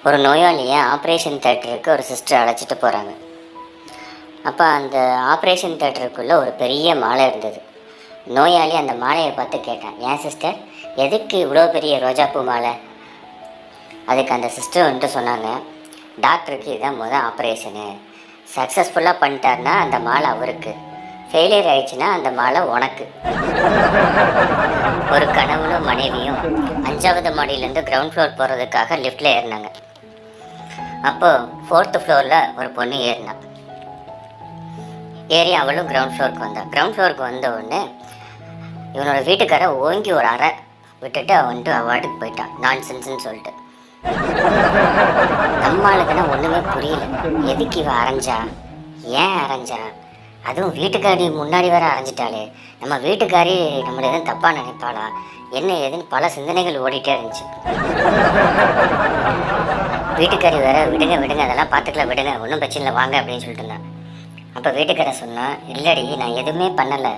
ஒரு நோயாளியை ஆப்ரேஷன் தேட்டருக்கு ஒரு சிஸ்டர் அழைச்சிட்டு போகிறாங்க. அப்போ அந்த ஆப்ரேஷன் தேட்டருக்குள்ளே ஒரு பெரிய மாலை இருந்தது. நோயாளி அந்த மாலையை பார்த்து கேட்டான், ஏன் சிஸ்டர், எதுக்கு இவ்வளோ பெரிய ரோஜாப்பூ மாலை? அதுக்கு அந்த சிஸ்டர் வந்துட்டு சொன்னாங்க, டாக்டருக்கு இதுதான் முதல் ஆப்ரேஷனு. சக்ஸஸ்ஃபுல்லாக பண்ணிட்டாருன்னா அந்த மாலை அவருக்கு, ஃபெயிலியர் ஆயிடுச்சுன்னா அந்த மாலை உனக்கு. ஒரு கணவனும் மனைவியும் 5வது மாடியிலேருந்து கிரவுண்ட் ஃப்ளோர் போகிறதுக்காக லிஃப்டில் ஏறினாங்க. அப்போது 4th ஃப்ளோரில் ஒரு பொண்ணு ஏறினான். ஏறி அவளும் கிரவுண்ட் ஃப்ளோருக்கு வந்தாள். கிரவுண்ட் ஃப்ளோருக்கு வந்த உடனே இவனோட வீட்டுக்கார ஓங்கி ஒரு அறை விட்டுட்டு அவன் வந்துட்டு அவார்டுக்கு போயிட்டான், நான்சென்ஸ்ன்னு சொல்லிட்டு. நம்மளுக்குன்னா ஒன்றுமே புரியல, எதுக்கு இவன் அரைஞ்சா, ஏன் அரைஞ்சா, அதுவும் வீட்டுக்காரி முன்னாடி வேற அரைஞ்சிட்டாளே, நம்ம வீட்டுக்காரி நம்மளை எதுவும் தப்பாக நினைப்பாளா, என்ன ஏதுன்னு பல சிந்தனைகள் ஓடிட்டே இருந்துச்சு. வீட்டுக்காரி வேற விடுங்க விடுங்க அதெல்லாம் பார்த்துக்கலாம் விடுங்க, ஒன்றும் பிரச்சனை இல்லை வாங்க அப்படின்னு சொல்லிட்டு இருந்தான். அப்போ வீட்டுக்காரை சொன்னா, இல்லடி நான் எதுவுமே பண்ணலை,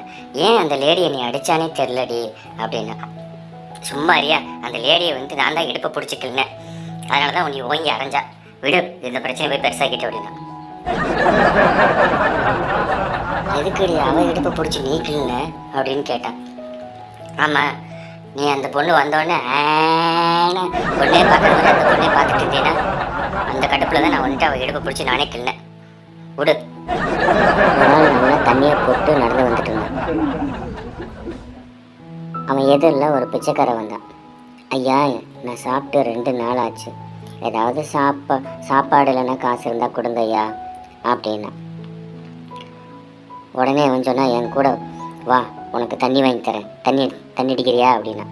ஏன் அந்த லேடியை நீ அடித்தானே தெரிலடி அப்படின்னா. சும்மா அறியா, அந்த லேடியை வந்து நான் தான் இடுப்பை பிடிச்சிக்கலனேன், அதனால தான் நீ ஓங்கி அரைஞ்சா, விடு இந்த பிரச்சனை போய் பெருசாக்கிட்டு அப்படின்னா. எதுக்குடி அவன் இடுப்பை பிடிச்சி நீக்கலன்னு அப்படின்னு கேட்டான். ஆமாம், நீ அந்த பொண்ணு வந்தோடனே பொண்ணே பார்க்குற மாதிரி அந்த பொண்ணே பார்த்துட்டு இருந்தேன்னா அந்த கடுப்பில் தான் நான் வந்துட்டு அவள் இடுப்பை பிடிச்சி நானே கிள்ளேன், விடு. ஒரு நாள் நல்லா தண்ணியை போட்டு நடந்து வந்துட்டு இருந்தான். அவன் எதிரில் ஒரு பிச்சைக்காரை வந்தான். ஐயா, நான் சாப்பிட்டு 2 நாள் ஆச்சு, ஏதாவது சாப்பாடு இல்லைன்னா காசு இருந்தால் கொடுங்க ஐயா அப்படின்னா. உடனே அவன் சொன்னா, என் கூட வா, உனக்கு தண்ணி வாங்கி தரேன், தண்ணி அடிக்கிறியா அப்படின்னா.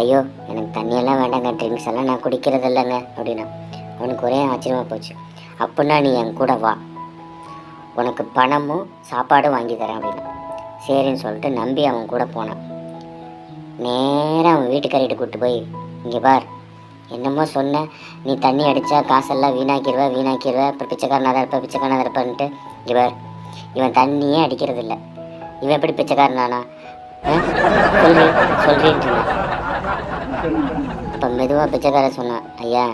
ஐயோ, எனக்கு தண்ணியெல்லாம் வேண்டாங்க, ட்ரிங்க்ஸ் எல்லாம் நான் குடிக்கிறது இல்லைங்க அப்படின்னா. அவனுக்கு ஒரே ஆச்சரியமாக போச்சு. அப்படின்னா நீ என் கூட வா, உனக்கு பணமும் சாப்பாடும் வாங்கி தரேன் அப்படின்னா. சரின்னு சொல்லிட்டு நம்பி அவன் கூட போனான். நேராக அவன் வீட்டுக்காரிகிட்ட கூப்பிட்டு போய், இங்கே பார், என்னமோ சொன்ன, நீ தண்ணி அடித்தா காசெல்லாம் வீணாக்கிடுவேன், அப்புறம் பிச்சைக்காரனாக இருப்பான்ட்டு. இங்கே பார், இவன் தண்ணியே அடிக்கிறது இல்லை, இவன் எப்படி பிச்சைக்காரனானா சொல்றேன்ட்டு. அப்போ மெதுவாக பிச்சைக்காரன் சொன்னான், ஐயா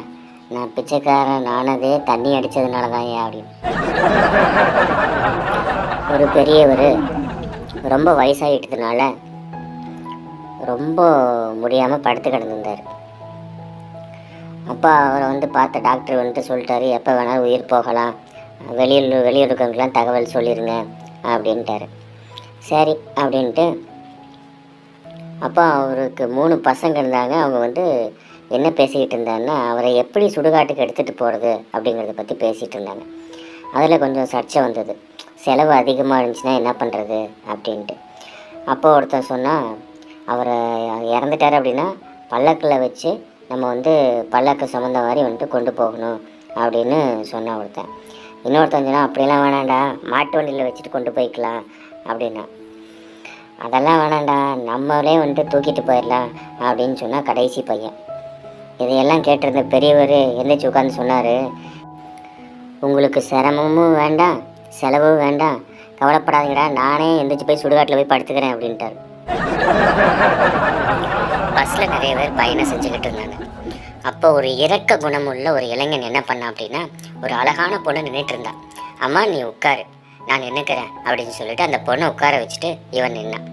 நான் பிச்சைக்காரன் ஆனதே தண்ணி அடித்ததுனால தான் ஐயா அப்படின்னு. ஒரு பெரியவர் ரொம்ப வயசாகிட்டதுனால ரொம்ப முடியாமல் படுத்து கிடந்திருந்தார். அப்போ அவரை வந்து பார்த்த டாக்டர் வந்துட்டு சொல்லிட்டாரு, எப்போ வேணாலும் உயிர் போகலாம், வெளியூருக்கெல்லாம் தகவல் சொல்லிடுங்க அப்படின்ட்டாரு. சரி அப்படின்ட்டு. அப்போ அவருக்கு 3 பசங்க இருந்தாங்க. அவங்க வந்து என்ன பேசிக்கிட்டு இருந்தாங்கன்னா, அவரை எப்படி சுடுகாட்டுக்கு எடுத்துகிட்டு போகிறது அப்படிங்கிறத பற்றி பேசிகிட்டு இருந்தாங்க. அதில் கொஞ்சம் சர்ச்சை வந்தது, செலவு அதிகமாக இருந்துச்சுன்னா என்ன பண்ணுறது அப்படின்ட்டு. அப்போ ஒருத்தர் சொன்னால், அவரை இறந்துட்டார் அப்படின்னா பல்லக்கில் வச்சு நம்ம வந்து பல்லக்கு சுமந்த மாதிரி வந்துட்டு கொண்டு போகணும் அப்படின்னு சொன்ன ஒருத்தன். இன்னொருத்தன் சொன்னால், அப்படிலாம் வேணாண்டா, மாட்டு வண்டியில் வச்சுட்டு கொண்டு போய்க்கலாம் அப்படின்னா. அதெல்லாம் வேணாண்டா, நம்மளே வந்துட்டு தூக்கிட்டு போயிடலாம் அப்படின்னு சொன்னால் கடைசி பையன். இதையெல்லாம் கேட்டிருந்த பெரியவர் எந்திரிச்சு உட்காந்து சொன்னார், உங்களுக்கு சிரமமும் வேண்டாம் செலவும் வேண்டாம், கவலைப்படாதீங்கடா, நானே எந்திரிச்சு போய் சுடுகாட்டில் போய் படுத்துக்கிறேன் அப்படின்ட்டார். பஸ்ஸில் நிறைய பேர் பயணம் செஞ்சுக்கிட்டு இருந்தாங்க. அப்போ ஒரு இரக்க குணமுள்ள ஒரு இளைஞன் என்ன பண்ணான் அப்படின்னா, ஒரு அழகான பொண்ணு நின்றுட்டு இருந்தான். அம்மா நீ உட்காரு, நான் நின்றுக்கிறேன் அப்படின்னு சொல்லிட்டு அந்த பொண்ணை உட்கார வச்சுட்டு இவன் நின்னான்.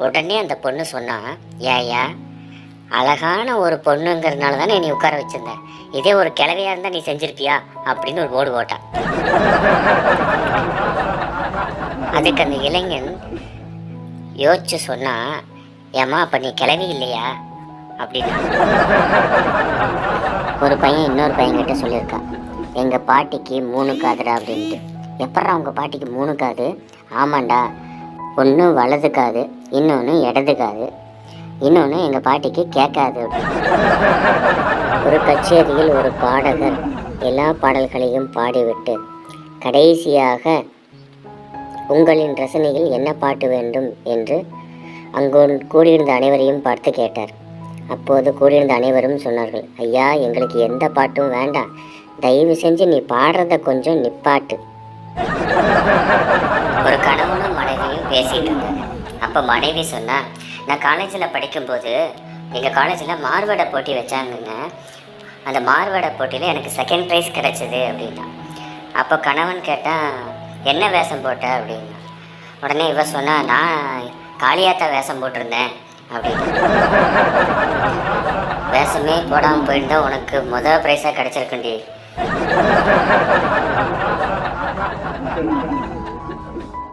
உடனே அந்த பொண்ணு சொன்னா, ஏயா அழகான ஒரு பொண்ணுங்கிறதுனால தானே நீ உட்கார வச்சிருந்த, இதே ஒரு கிழவியாக இருந்தால் நீ செஞ்சிருப்பியா அப்படின்னு ஒரு போர்டு போட்டான். அதுக்கு அந்த இளைஞன் யோசிச்சு சொன்னா, ஏம்மா அப்போ நீ கிளவி இல்லையா அப்படின்னா. ஒரு பையன் இன்னொரு பையன்கிட்ட சொல்லியிருக்கான், எங்கள் பாட்டிக்கு 3 காதுடா அப்படின்ட்டு. எப்பட்றா உங்கள் பாட்டிக்கு 3 காது? ஆமாண்டா, ஒன்று வலது காது, இன்னொன்று இடது காது, இன்னொன்று எங்கள் பாட்டிக்கு கேட்காது. ஒரு கச்சேரியில் ஒரு பாடகர் எல்லா பாடல்களையும் பாடிவிட்டு கடைசியாக உங்களின் ரசனையில் என்ன பாட்டு வேண்டும் என்று அங்கு கூடியிருந்த அனைவரையும் பார்த்து கேட்டார். அப்போது கூடியிருந்த அனைவரும் சொன்னார்கள், ஐயா எங்களுக்கு எந்த பாட்டும் வேண்டாம், தயவு செஞ்சு நீ பாடுறத கொஞ்சம் நிப்பாட்டு. ஒரு கணவனும் மனைவியும் பேசிட்டு இருந்தாங்க. அப்போ மனைவி சொன்னா, நான் காலேஜில் படிக்கும்போது எங்கள் காலேஜில் மார்வேட போட்டி வச்சாங்கங்க, அந்த மார்வேட போட்டியில் எனக்கு செகண்ட் ப்ரைஸ் கிடச்சிது அப்படின்னா. அப்போ கணவன் கேட்டால் என்ன வேஷம் போட்ட அப்படின்னா. உடனே இவ சொன்னா, நான் காளியாத்தா வேஷம் போட்டிருந்தேன் அப்படின்னு. வேஷமே போடாமல் போயிருந்தா உனக்கு முதல் ப்ரைஸாக கிடச்சிருக்குண்டி.